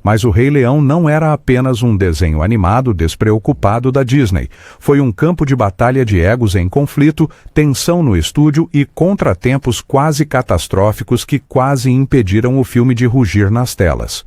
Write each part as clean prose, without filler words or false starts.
Mas O Rei Leão não era apenas um desenho animado despreocupado da Disney. Foi um campo de batalha de egos em conflito, tensão no estúdio e contratempos quase catastróficos que quase impediram o filme de rugir nas telas.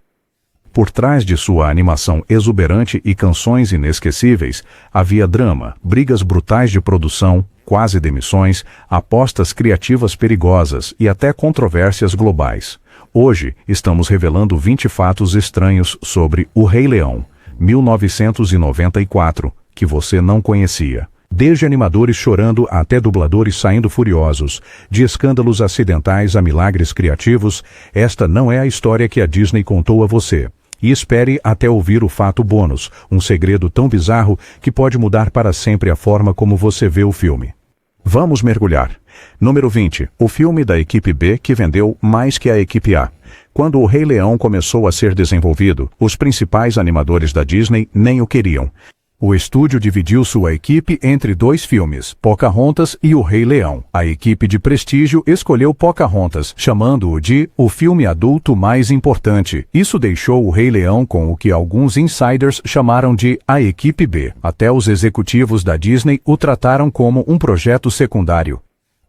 Por trás de sua animação exuberante e canções inesquecíveis, havia drama, brigas brutais de produção, quase demissões, apostas criativas perigosas e até controvérsias globais. Hoje, estamos revelando 20 fatos estranhos sobre O Rei Leão, 1994, que você não conhecia. Desde animadores chorando até dubladores saindo furiosos, de escândalos acidentais a milagres criativos, esta não é a história que a Disney contou a você. E espere até ouvir o fato bônus, um segredo tão bizarro que pode mudar para sempre a forma como você vê o filme. Vamos mergulhar. Número 20. O filme da equipe B que vendeu mais que a equipe A. Quando O Rei Leão começou a ser desenvolvido, os principais animadores da Disney nem o queriam. O estúdio dividiu sua equipe entre 2 filmes, Pocahontas e O Rei Leão. A equipe de prestígio escolheu Pocahontas, chamando-o de o filme adulto mais importante. Isso deixou O Rei Leão com o que alguns insiders chamaram de a equipe B. Até os executivos da Disney o trataram como um projeto secundário.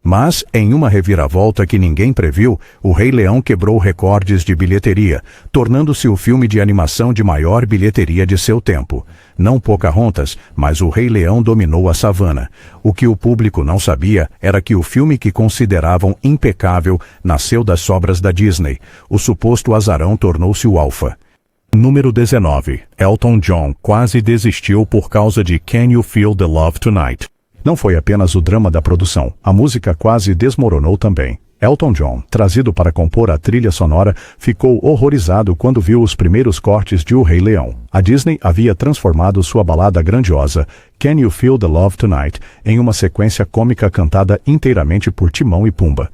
Mas, em uma reviravolta que ninguém previu, O Rei Leão quebrou recordes de bilheteria, tornando-se o filme de animação de maior bilheteria de seu tempo. Não Pocahontas, mas O Rei Leão dominou a savana. O que o público não sabia era que o filme que consideravam impecável nasceu das sobras da Disney. O suposto azarão tornou-se o alfa. Número 19. Elton John quase desistiu por causa de Can You Feel the Love Tonight? Não foi apenas o drama da produção, a música quase desmoronou também. Elton John, trazido para compor a trilha sonora, ficou horrorizado quando viu os primeiros cortes de O Rei Leão. A Disney havia transformado sua balada grandiosa, Can You Feel the Love Tonight, em uma sequência cômica cantada inteiramente por Timão e Pumba.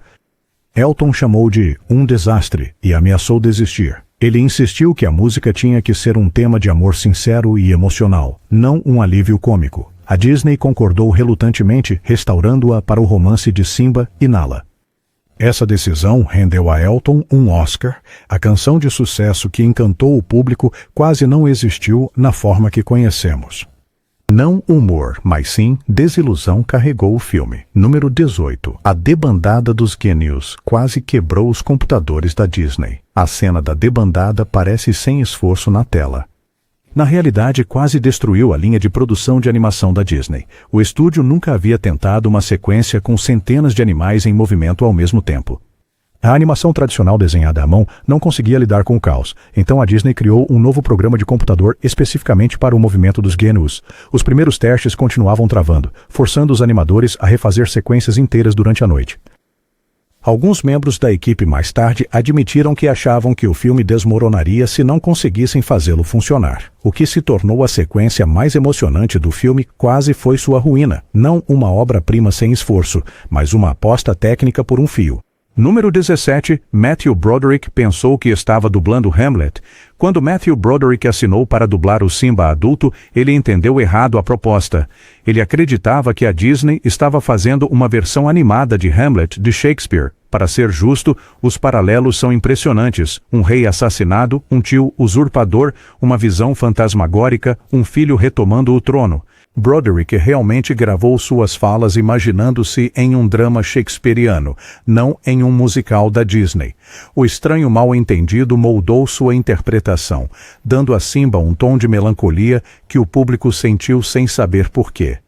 Elton chamou de um desastre e ameaçou desistir. Ele insistiu que a música tinha que ser um tema de amor sincero e emocional, não um alívio cômico. A Disney concordou relutantemente, restaurando-a para o romance de Simba e Nala. Essa decisão rendeu a Elton um Oscar. A canção de sucesso que encantou o público quase não existiu na forma que conhecemos. Não humor, mas sim desilusão carregou o filme. Número 18. A debandada dos Genius quase quebrou os computadores da Disney. A cena da debandada parece sem esforço na tela. Na realidade, quase destruiu a linha de produção de animação da Disney. O estúdio nunca havia tentado uma sequência com centenas de animais em movimento ao mesmo tempo. A animação tradicional desenhada à mão não conseguia lidar com o caos, então a Disney criou um novo programa de computador especificamente para o movimento dos Genius. Os primeiros testes continuavam travando, forçando os animadores a refazer sequências inteiras durante a noite. Alguns membros da equipe mais tarde admitiram que achavam que o filme desmoronaria se não conseguissem fazê-lo funcionar. O que se tornou a sequência mais emocionante do filme quase foi sua ruína. Não uma obra-prima sem esforço, mas uma aposta técnica por um fio. Número 17. Matthew Broderick pensou que estava dublando Hamlet. Quando Matthew Broderick assinou para dublar o Simba adulto, ele entendeu errado a proposta. Ele acreditava que a Disney estava fazendo uma versão animada de Hamlet de Shakespeare. Para ser justo, os paralelos são impressionantes. Um rei assassinado, um tio usurpador, uma visão fantasmagórica, um filho retomando o trono. Broderick realmente gravou suas falas imaginando-se em um drama shakespeariano, não em um musical da Disney. O estranho mal-entendido moldou sua interpretação, dando a Simba um tom de melancolia que o público sentiu sem saber porquê.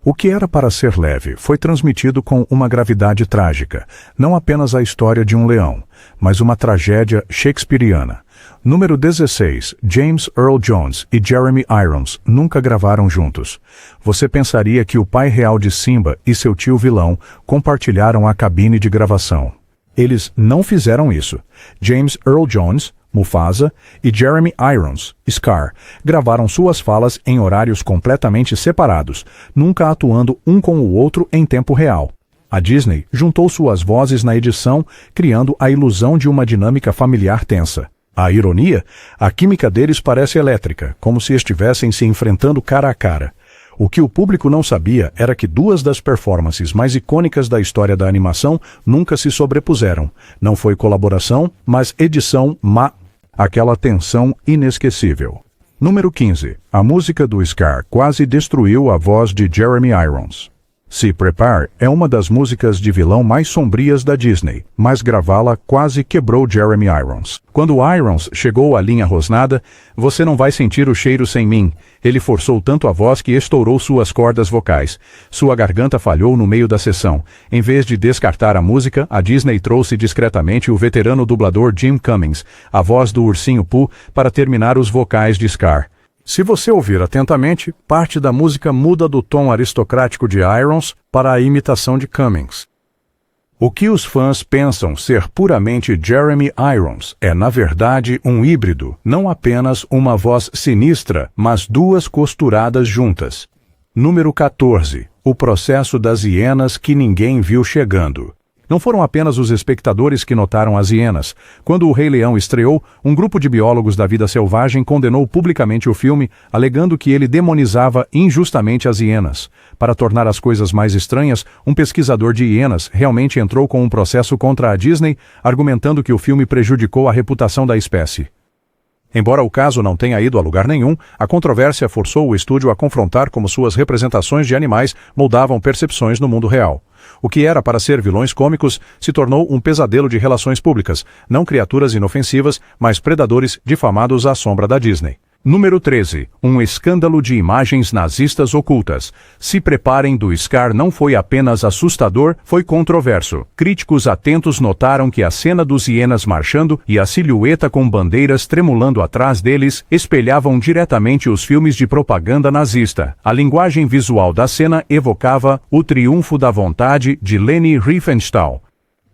O que era para ser leve foi transmitido com uma gravidade trágica, não apenas a história de um leão, mas uma tragédia shakespeariana. Número 16. James Earl Jones e Jeremy Irons nunca gravaram juntos. Você pensaria que o pai real de Simba e seu tio vilão compartilharam a cabine de gravação. Eles não fizeram isso. James Earl Jones, Mufasa, e Jeremy Irons, Scar, gravaram suas falas em horários completamente separados, nunca atuando um com o outro em tempo real. A Disney juntou suas vozes na edição, criando a ilusão de uma dinâmica familiar tensa. A ironia? A química deles parece elétrica, como se estivessem se enfrentando cara a cara. O que o público não sabia era que duas das performances mais icônicas da história da animação nunca se sobrepuseram. Não foi colaboração, mas edição má. aquela tensão inesquecível. Número 15. A música do Scar quase destruiu a voz de Jeremy Irons. Se Prepare é uma das músicas de vilão mais sombrias da Disney, mas gravá-la quase quebrou Jeremy Irons. Quando Irons chegou à linha rosnada, "Você não vai sentir o cheiro sem mim", ele forçou tanto a voz que estourou suas cordas vocais. Sua garganta falhou no meio da sessão. Em vez de descartar a música, a Disney trouxe discretamente o veterano dublador Jim Cummings, a voz do Ursinho Pooh, para terminar os vocais de Scar. Se você ouvir atentamente, parte da música muda do tom aristocrático de Irons para a imitação de Cummings. O que os fãs pensam ser puramente Jeremy Irons é, na verdade, um híbrido, não apenas uma voz sinistra, mas duas costuradas juntas. Número 14. O processo das hienas que ninguém viu chegando. Não foram apenas os espectadores que notaram as hienas. Quando O Rei Leão estreou, um grupo de biólogos da vida selvagem condenou publicamente o filme, alegando que ele demonizava injustamente as hienas. Para tornar as coisas mais estranhas, um pesquisador de hienas realmente entrou com um processo contra a Disney, argumentando que o filme prejudicou a reputação da espécie. Embora o caso não tenha ido a lugar nenhum, a controvérsia forçou o estúdio a confrontar como suas representações de animais moldavam percepções no mundo real. O que era para ser vilões cômicos se tornou um pesadelo de relações públicas, não criaturas inofensivas, mas predadores difamados à sombra da Disney. Número 13. Um escândalo de imagens nazistas ocultas. Se Preparem do Scar não foi apenas assustador, foi controverso. Críticos atentos notaram que a cena dos hienas marchando e a silhueta com bandeiras tremulando atrás deles espelhavam diretamente os filmes de propaganda nazista. A linguagem visual da cena evocava o triunfo da vontade de Leni Riefenstahl.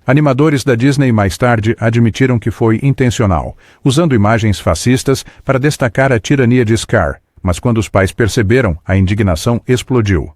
Animadores da Disney mais tarde admitiram que foi intencional, usando imagens fascistas para destacar a tirania de Scar, mas quando os pais perceberam, a indignação explodiu.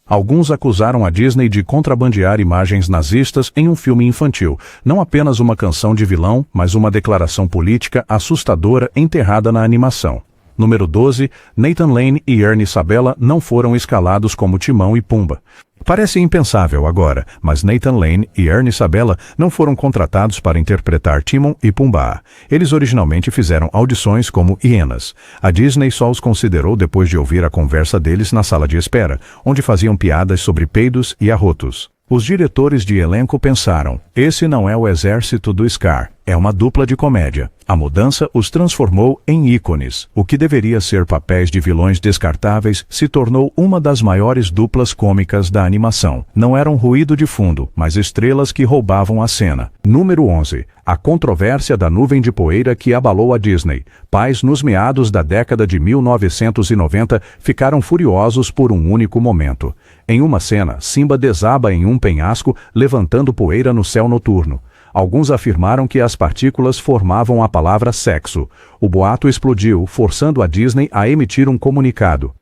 Alguns acusaram a Disney de contrabandear imagens nazistas em um filme infantil, não apenas uma canção de vilão, mas uma declaração política assustadora enterrada na animação. Número 12. Nathan Lane e Ernie Sabella não foram escalados como Timão e Pumba. Parece impensável agora, mas Nathan Lane e Ernie Sabella não foram contratados para interpretar Timon e Pumbaa. Eles originalmente fizeram audições como hienas. A Disney só os considerou depois de ouvir a conversa deles na sala de espera, onde faziam piadas sobre peidos e arrotos. Os diretores de elenco pensaram, esse não é o exército do Scar, é uma dupla de comédia. A mudança os transformou em ícones. O que deveria ser papéis de vilões descartáveis se tornou uma das maiores duplas cômicas da animação. Não eram ruído de fundo, mas estrelas que roubavam a cena. Número 11. A controvérsia da nuvem de poeira que abalou a Disney. Pais nos meados da década de 1990 ficaram furiosos por um único momento. Em uma cena, Simba desaba em um penhasco, levantando poeira no céu noturno. Alguns afirmaram que as partículas formavam a palavra sexo. O boato explodiu, forçando a Disney a emitir um comunicado.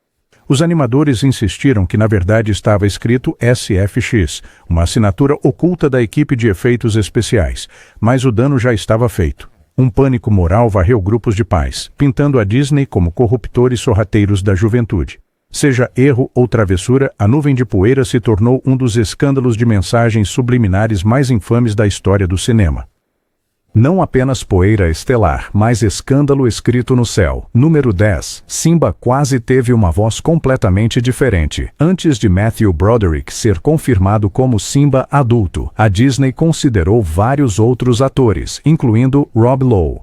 Os animadores insistiram que na verdade estava escrito SFX, uma assinatura oculta da equipe de efeitos especiais, mas o dano já estava feito. Um pânico moral varreu grupos de pais, pintando a Disney como corruptores sorrateiros da juventude. Seja erro ou travessura, a nuvem de poeira se tornou um dos escândalos de mensagens subliminares mais infames da história do cinema. Não apenas poeira estelar, mas escândalo escrito no céu. Número 10. Simba quase teve uma voz completamente diferente. Antes de Matthew Broderick ser confirmado como Simba adulto, a Disney considerou vários outros atores, incluindo Rob Lowe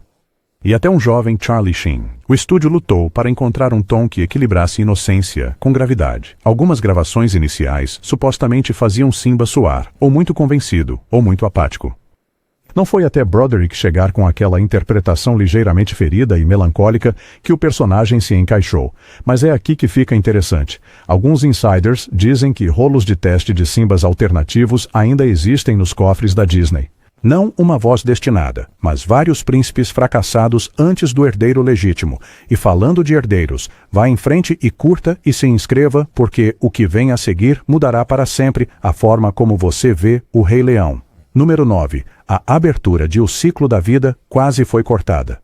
e até um jovem Charlie Sheen. O estúdio lutou para encontrar um tom que equilibrasse inocência com gravidade. Algumas gravações iniciais supostamente faziam Simba soar, ou muito convencido, ou muito apático. Não foi até Broderick chegar com aquela interpretação ligeiramente ferida e melancólica que o personagem se encaixou. Mas é aqui que fica interessante. Alguns insiders dizem que rolos de teste de Simbas alternativos ainda existem nos cofres da Disney. Não uma voz destinada, mas vários príncipes fracassados antes do herdeiro legítimo. E falando de herdeiros, vá em frente e curta e se inscreva, porque o que vem a seguir mudará para sempre a forma como você vê o Rei Leão. Número 9. A abertura de O Ciclo da Vida quase foi cortada.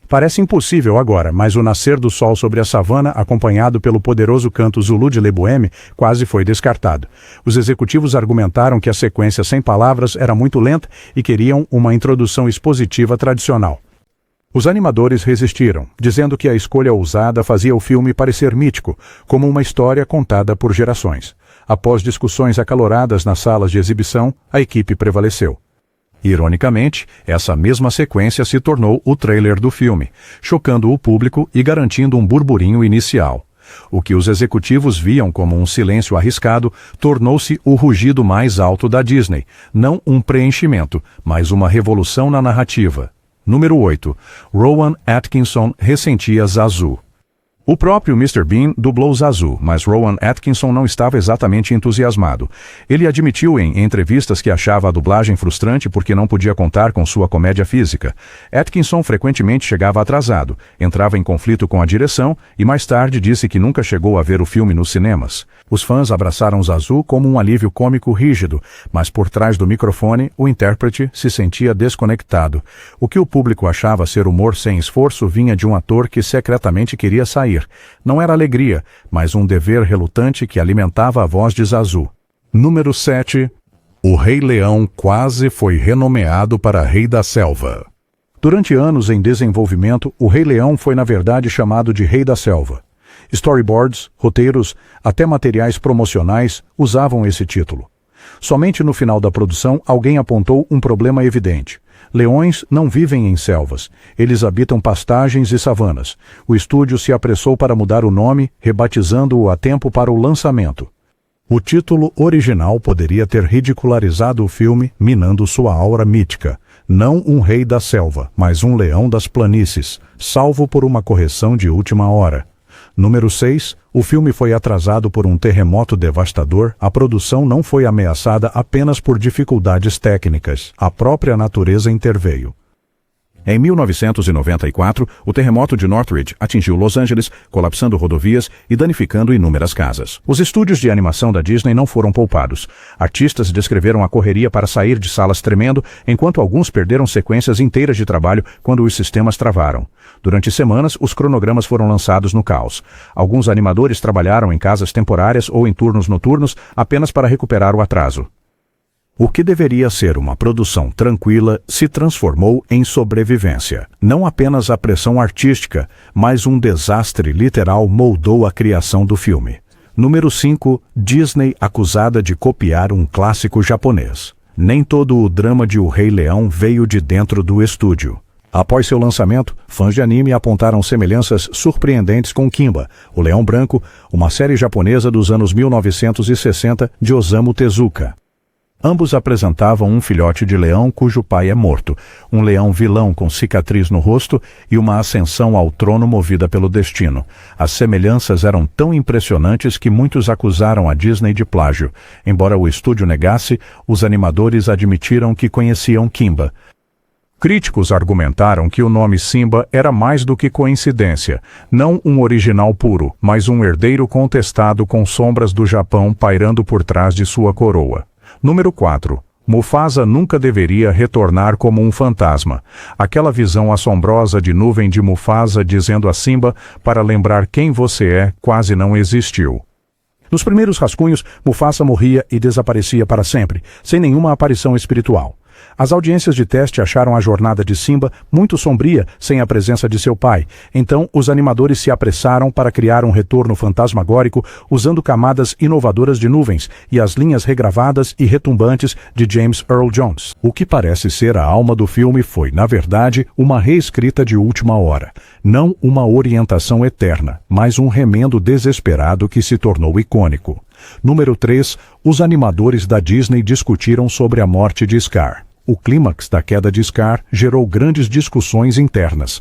Parece impossível agora, mas o nascer do sol sobre a savana, acompanhado pelo poderoso canto Zulu de Le Bohème, quase foi descartado. Os executivos argumentaram que a sequência sem palavras era muito lenta e queriam uma introdução expositiva tradicional. Os animadores resistiram, dizendo que a escolha ousada fazia o filme parecer mítico, como uma história contada por gerações. Após discussões acaloradas nas salas de exibição, a equipe prevaleceu. Ironicamente, essa mesma sequência se tornou o trailer do filme, chocando o público e garantindo um burburinho inicial. O que os executivos viam como um silêncio arriscado tornou-se o rugido mais alto da Disney, não um preenchimento, mas uma revolução na narrativa. Número 8. Rowan Atkinson ressentia Zazu. O próprio Mr. Bean dublou Zazu, mas Rowan Atkinson não estava exatamente entusiasmado. Ele admitiu em entrevistas que achava a dublagem frustrante porque não podia contar com sua comédia física. Atkinson frequentemente chegava atrasado, entrava em conflito com a direção e mais tarde disse que nunca chegou a ver o filme nos cinemas. Os fãs abraçaram Zazu como um alívio cômico rígido, mas por trás do microfone, o intérprete se sentia desconectado. O que o público achava ser humor sem esforço vinha de um ator que secretamente queria sair. Não era alegria, mas um dever relutante que alimentava a voz de Zazu. Número 7. O Rei Leão quase foi renomeado para Rei da Selva. Durante anos em desenvolvimento, o Rei Leão foi na verdade chamado de Rei da Selva. Storyboards, roteiros, até materiais promocionais usavam esse título. Somente no final da produção alguém apontou um problema evidente. Leões não vivem em selvas. Eles habitam pastagens e savanas. O estúdio se apressou para mudar o nome, rebatizando-o a tempo para o lançamento. O título original poderia ter ridicularizado o filme, minando sua aura mítica. Não um rei da selva, mas um leão das planícies, salvo por uma correção de última hora. Número 6. O filme foi atrasado por um terremoto devastador. A produção não foi ameaçada apenas por dificuldades técnicas. A própria natureza interveio. Em 1994, o terremoto de Northridge atingiu Los Angeles, colapsando rodovias e danificando inúmeras casas. Os estúdios de animação da Disney não foram poupados. Artistas descreveram a correria para sair de salas tremendo, enquanto alguns perderam sequências inteiras de trabalho quando os sistemas travaram. Durante semanas, os cronogramas foram lançados no caos. Alguns animadores trabalharam em casas temporárias ou em turnos noturnos apenas para recuperar o atraso. O que deveria ser uma produção tranquila se transformou em sobrevivência. Não apenas a pressão artística, mas um desastre literal moldou a criação do filme. Número 5. Disney acusada de copiar um clássico japonês. Nem todo o drama de O Rei Leão veio de dentro do estúdio. Após seu lançamento, fãs de anime apontaram semelhanças surpreendentes com Kimba, o Leão Branco, uma série japonesa dos anos 1960 de Osamu Tezuka. Ambos apresentavam um filhote de leão cujo pai é morto, um leão vilão com cicatriz no rosto e uma ascensão ao trono movida pelo destino. As semelhanças eram tão impressionantes que muitos acusaram a Disney de plágio. Embora o estúdio negasse, os animadores admitiram que conheciam Kimba. Críticos argumentaram que o nome Simba era mais do que coincidência, não um original puro, mas um herdeiro contestado com sombras do Japão pairando por trás de sua coroa. Número 4. Mufasa nunca deveria retornar como um fantasma. Aquela visão assombrosa de nuvem de Mufasa dizendo a Simba para lembrar quem você é quase não existiu. Nos primeiros rascunhos, Mufasa morria e desaparecia para sempre, sem nenhuma aparição espiritual. As audiências de teste acharam a jornada de Simba muito sombria sem a presença de seu pai. Então, os animadores se apressaram para criar um retorno fantasmagórico usando camadas inovadoras de nuvens e as linhas regravadas e retumbantes de James Earl Jones. O que parece ser a alma do filme foi, na verdade, uma reescrita de última hora. Não uma orientação eterna, mas um remendo desesperado que se tornou icônico. Número 3. Os animadores da Disney discutiram sobre a morte de Scar. O clímax da queda de Scar gerou grandes discussões internas.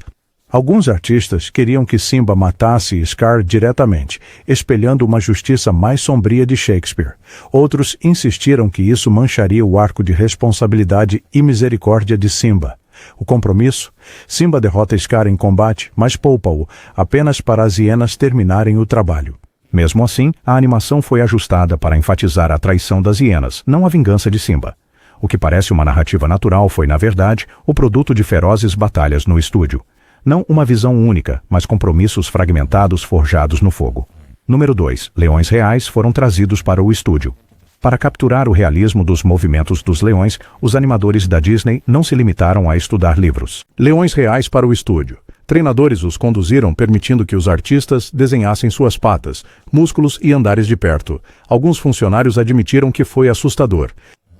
Alguns artistas queriam que Simba matasse Scar diretamente, espelhando uma justiça mais sombria de Shakespeare. Outros insistiram que isso mancharia o arco de responsabilidade e misericórdia de Simba. O compromisso? Simba derrota Scar em combate, mas poupa-o, apenas para as hienas terminarem o trabalho. Mesmo assim, a animação foi ajustada para enfatizar a traição das hienas, não a vingança de Simba. O que parece uma narrativa natural foi, na verdade, o produto de ferozes batalhas no estúdio. Não uma visão única, mas compromissos fragmentados forjados no fogo. Número 2. Leões reais foram trazidos para o estúdio. Para capturar o realismo dos movimentos dos leões, os animadores da Disney não se limitaram a estudar livros. Leões reais para o estúdio. Treinadores os conduziram, permitindo que os artistas desenhassem suas patas, músculos e andares de perto. Alguns funcionários admitiram que foi assustador.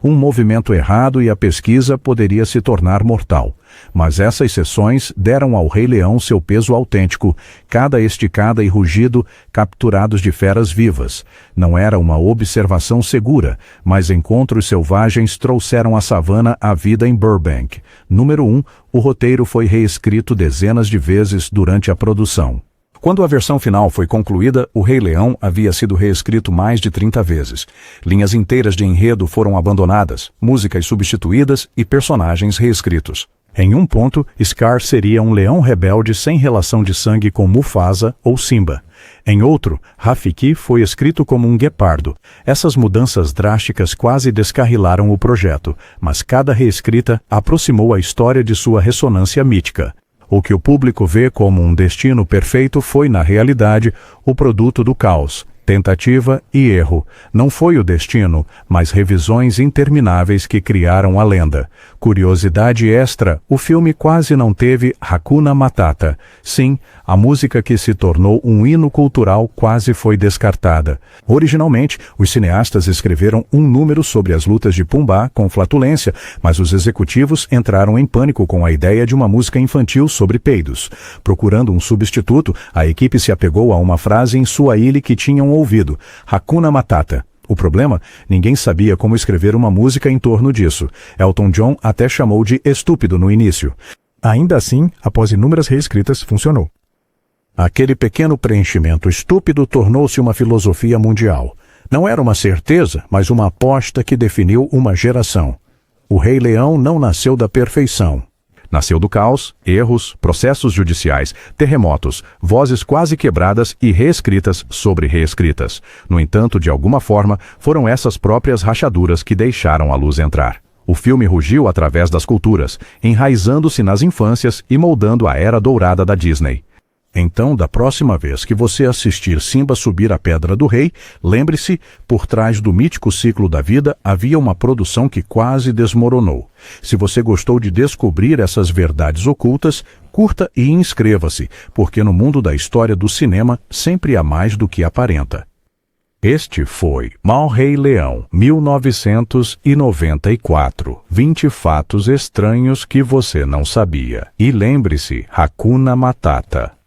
Um movimento errado e a pesquisa poderia se tornar mortal. Mas essas sessões deram ao Rei Leão seu peso autêntico, cada esticada e rugido capturados de feras vivas. Não era uma observação segura, mas encontros selvagens trouxeram a savana à vida em Burbank. Número 1, o roteiro foi reescrito dezenas de vezes durante a produção. Quando a versão final foi concluída, O Rei Leão havia sido reescrito mais de 30 vezes. Linhas inteiras de enredo foram abandonadas, músicas substituídas e personagens reescritos. Em um ponto, Scar seria um leão rebelde sem relação de sangue com Mufasa ou Simba. Em outro, Rafiki foi escrito como um guepardo. Essas mudanças drásticas quase descarrilaram o projeto, mas cada reescrita aproximou a história de sua ressonância mítica. O que o público vê como um destino perfeito foi, na realidade, o produto do caos, tentativa e erro. Não foi o destino, mas revisões intermináveis que criaram a lenda. Curiosidade extra, o filme quase não teve Hakuna Matata. Sim, a música que se tornou um hino cultural quase foi descartada. Originalmente, os cineastas escreveram um número sobre as lutas de Pumbaa com flatulência, mas os executivos entraram em pânico com a ideia de uma música infantil sobre peidos. Procurando um substituto, a equipe se apegou a uma frase em Swahili que tinham ouvido: Hakuna Matata. O problema? Ninguém sabia como escrever uma música em torno disso. Elton John até chamou de estúpido no início. Ainda assim, após inúmeras reescritas, funcionou. Aquele pequeno preenchimento estúpido tornou-se uma filosofia mundial. Não era uma certeza, mas uma aposta que definiu uma geração. O Rei Leão não nasceu da perfeição. Nasceu do caos, erros, processos judiciais, terremotos, vozes quase quebradas e reescritas sobre reescritas. No entanto, de alguma forma, foram essas próprias rachaduras que deixaram a luz entrar. O filme rugiu através das culturas, enraizando-se nas infâncias e moldando a era dourada da Disney. Então, da próxima vez que você assistir Simba subir a Pedra do Rei, lembre-se, por trás do mítico ciclo da vida havia uma produção que quase desmoronou. Se você gostou de descobrir essas verdades ocultas, curta e inscreva-se, porque no mundo da história do cinema sempre há mais do que aparenta. Este foi Mal Rei Leão, 1994. 20 fatos estranhos que você não sabia. E lembre-se, Hakuna Matata.